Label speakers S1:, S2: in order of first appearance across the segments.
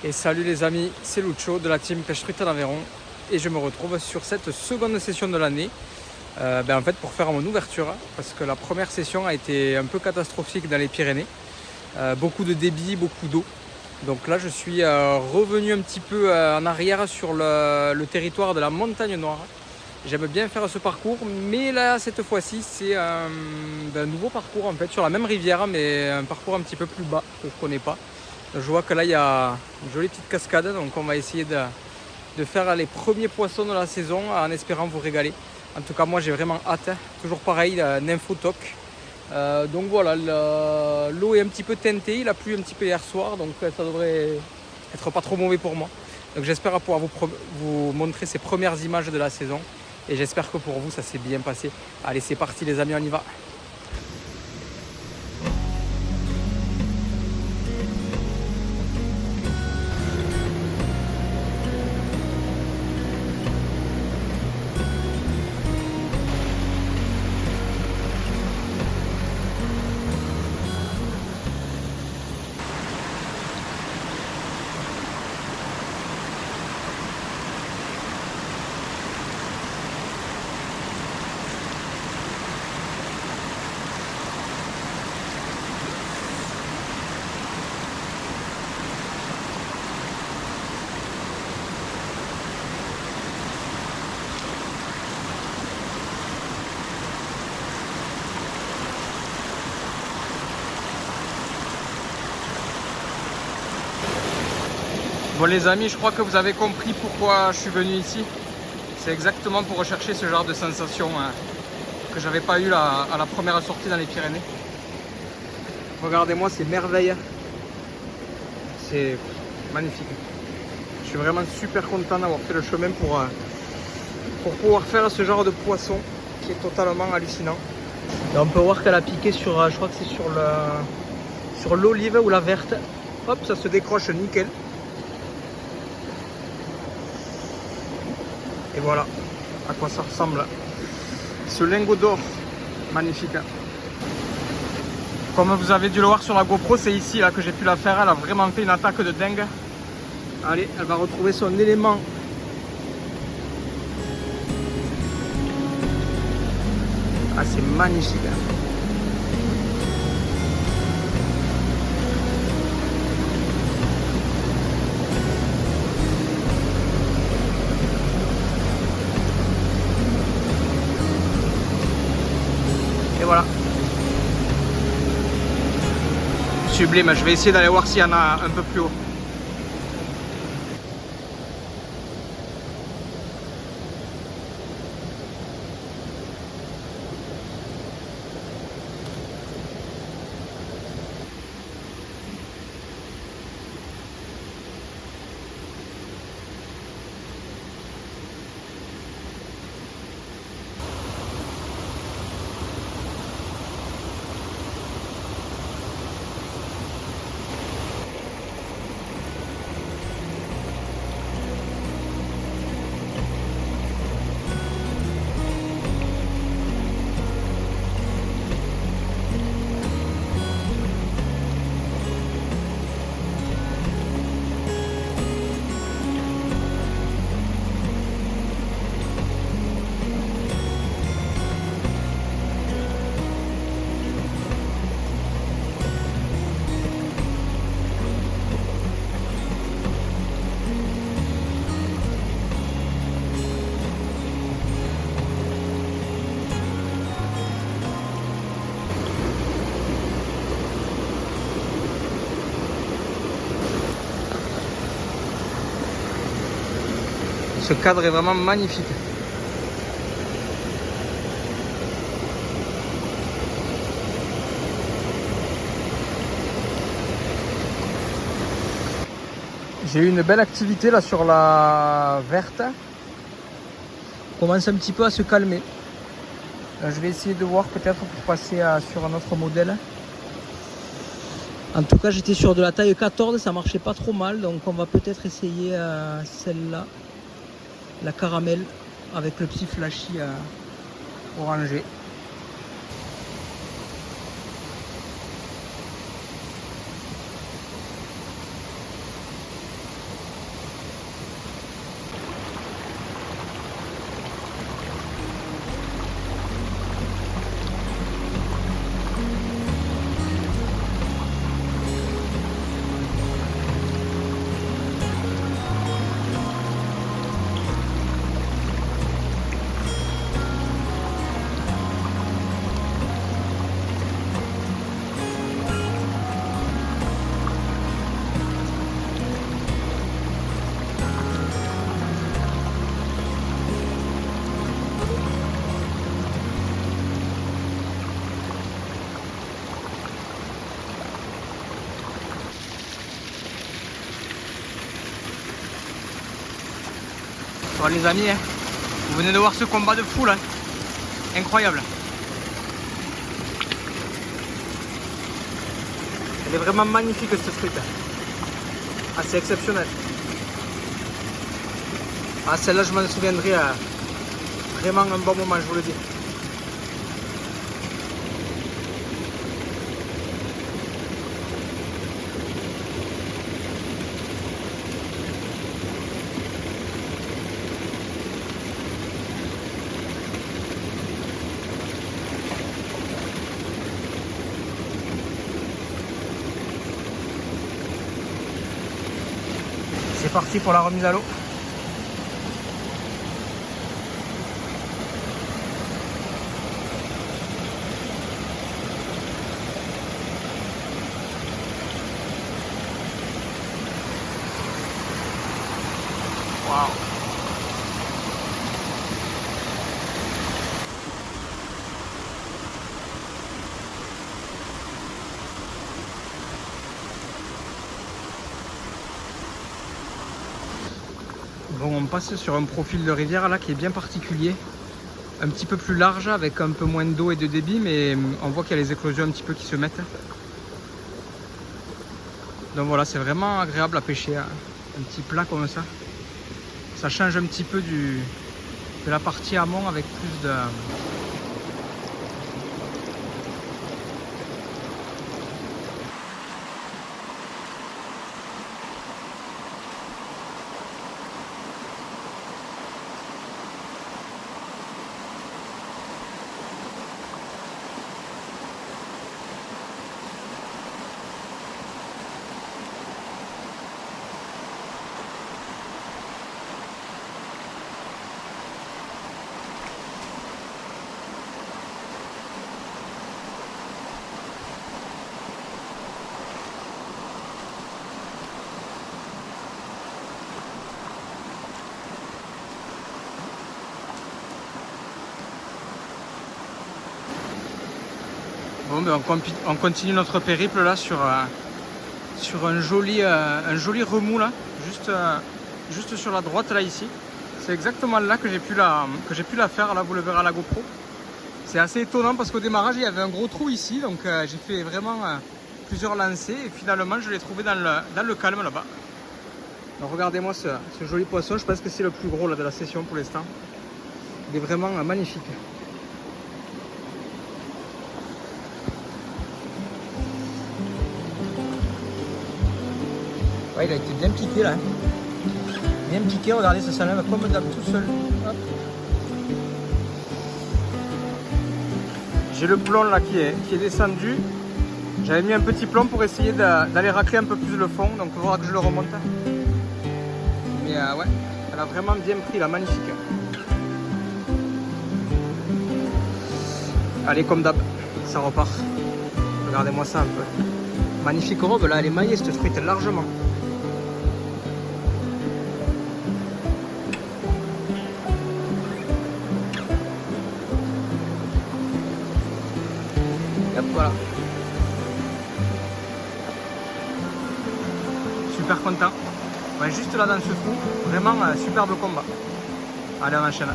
S1: Et salut les amis, c'est Lucho de la team Pêche Truite en Aveyron et je me retrouve sur cette seconde session de l'année en fait pour faire mon ouverture parce que la première session a été un peu catastrophique dans les Pyrénées, beaucoup de débit, beaucoup d'eau. Donc là je suis revenu un petit peu en arrière sur le territoire de la Montagne Noire. J'aime bien faire ce parcours, mais là cette fois-ci c'est un nouveau parcours en fait sur la même rivière, mais un parcours un petit peu plus bas que je connais pas. Je vois que là il y a une jolie petite cascade, donc on va essayer de faire les premiers poissons de la saison en espérant vous régaler. En tout cas moi j'ai vraiment hâte, toujours pareil, nymphotoc. Donc voilà, l'eau est un petit peu teintée, il a plu un petit peu hier soir, donc ça devrait être pas trop mauvais pour moi. Donc j'espère pouvoir vous montrer ces premières images de la saison et j'espère que pour vous ça s'est bien passé. Allez c'est parti les amis, on y va. Bon les amis, je crois que vous avez compris pourquoi je suis venu ici. C'est exactement pour rechercher ce genre de sensation que j'avais pas eu à la première sortie dans les Pyrénées. Regardez-moi ces merveilles. C'est magnifique. Je suis vraiment super content d'avoir fait le chemin pour pouvoir faire ce genre de poisson qui est totalement hallucinant. Et on peut voir qu'elle a piqué sur, je crois que c'est sur l'olive ou la verte. Hop, ça se décroche nickel. Et voilà à quoi ça ressemble. Ce lingot d'or, magnifique. Comme vous avez dû le voir sur la GoPro, c'est ici là que j'ai pu la faire. Elle a vraiment fait une attaque de dingue. Allez, elle va retrouver son élément. Ah, c'est magnifique. Et voilà. Sublime, je vais essayer d'aller voir s'il y en a un peu plus haut. Ce cadre est vraiment magnifique. J'ai eu une belle activité là sur la verte. On commence un petit peu à se calmer. Je vais essayer de voir peut-être pour passer sur un autre modèle. En tout cas j'étais sur de la taille 14, ça marchait pas trop mal, donc on va peut-être essayer celle-là. La caramel avec le petit flashy orangé. Bon, les amis, hein, vous venez de voir ce combat de fou là. Incroyable. Elle est vraiment magnifique cette truite. Ah, c'est exceptionnel. Ah, celle-là, je m'en souviendrai vraiment un bon moment, je vous le dis. C'est parti pour la remise à l'eau. Waouh. Bon, on passe sur un profil de rivière là qui est bien particulier, un petit peu plus large avec un peu moins d'eau et de débit, mais on voit qu'il y a les éclosions un petit peu qui se mettent. Donc voilà, c'est vraiment agréable à pêcher, hein. Un petit plat comme ça. Ça change un petit peu de la partie amont avec plus de... Bon, ben on continue notre périple là sur un joli remous là, juste sur la droite là ici. C'est exactement là que j'ai pu la faire, là vous le verrez à la GoPro. C'est assez étonnant parce qu'au démarrage il y avait un gros trou ici, donc j'ai fait vraiment plusieurs lancers et finalement je l'ai trouvé dans le calme là-bas. Donc regardez-moi ce joli poisson, je pense que c'est le plus gros là, de la session pour l'instant. Il est vraiment magnifique. Ouais, il a été bien piqué là. Bien piqué, regardez, ça s'enlève comme d'hab tout seul. Hop. J'ai le plomb là qui est descendu. J'avais mis un petit plomb pour essayer d'aller racler un peu plus le fond, donc il faudra que je le remonte. Mais ouais, elle a vraiment bien pris là, magnifique. Allez, comme d'hab, ça repart. Regardez-moi ça un peu. Magnifique robe là, elle est maillée cette truite largement. Hop, voilà. Super content. Ouais, juste là dans ce trou, vraiment superbe combat. Allez, on enchaîne.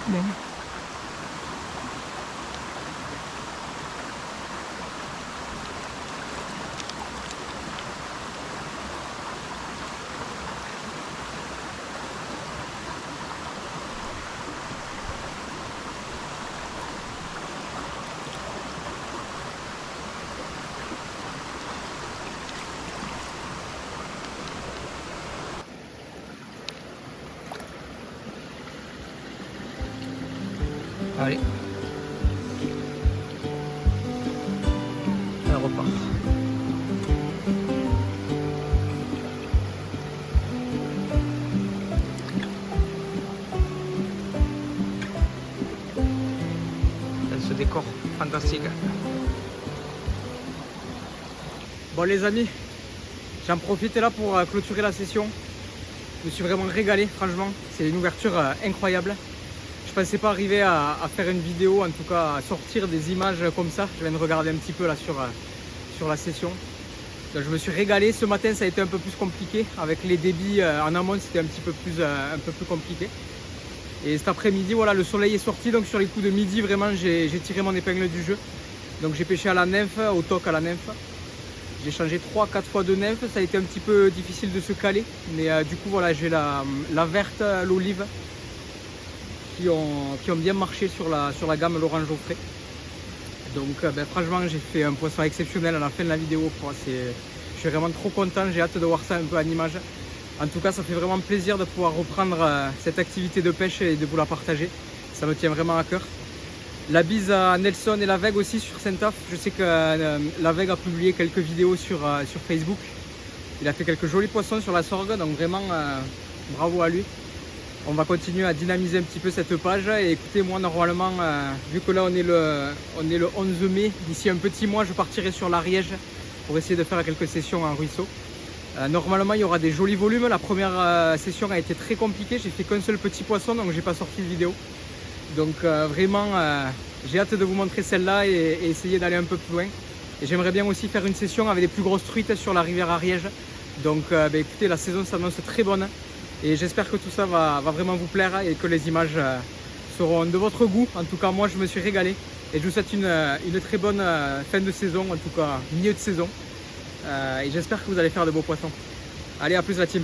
S1: Bon. Allez. Elle repart. décor fantastique. Bon les amis, j'en profite là pour clôturer la session. Je me suis vraiment régalé, franchement. C'est une ouverture incroyable. Je pensais pas arriver à faire une vidéo, en tout cas à sortir des images comme ça. Je viens de regarder un petit peu là sur la session. Donc, je me suis régalé. Ce matin ça a été un peu plus compliqué. Avec les débits en amont c'était un peu plus compliqué. Et cet après-midi, voilà, le soleil est sorti. Donc sur les coups de midi, vraiment j'ai tiré mon épingle du jeu. Donc j'ai pêché à la nymphe, au toc à la nymphe. J'ai changé 3-4 fois de nymphe. Ça a été un petit peu difficile de se caler. Mais du coup voilà, j'ai la verte, l'olive qui ont bien marché sur la gamme l'orange au frais. Donc franchement j'ai fait un poisson exceptionnel à la fin de la vidéo. Je suis vraiment trop content, j'ai hâte de voir ça un peu en image. En tout cas ça fait vraiment plaisir de pouvoir reprendre cette activité de pêche et de vous la partager. Ça me tient vraiment à cœur. La bise à Nelson et la Veg aussi sur Saint-Off. Je sais que la Veg a publié quelques vidéos sur Facebook. Il a fait quelques jolis poissons sur la sorgue, donc vraiment bravo à lui. On va continuer à dynamiser un petit peu cette page. Et écoutez, moi normalement, vu que là on est le 11 mai, d'ici un petit mois je partirai sur l'Ariège pour essayer de faire quelques sessions en ruisseau. Normalement il y aura des jolis volumes. La première session a été très compliquée, j'ai fait qu'un seul petit poisson donc j'ai pas sorti de vidéo. Donc vraiment j'ai hâte de vous montrer celle-là et essayer d'aller un peu plus loin. Et j'aimerais bien aussi faire une session avec des plus grosses truites sur la rivière Ariège. Donc écoutez, la saison s'annonce très bonne. Et j'espère que tout ça va vraiment vous plaire et que les images seront de votre goût. En tout cas moi je me suis régalé. Et je vous souhaite une très bonne fin de saison, en tout cas milieu de saison. Et j'espère que vous allez faire de beaux poissons. Allez, à plus la team.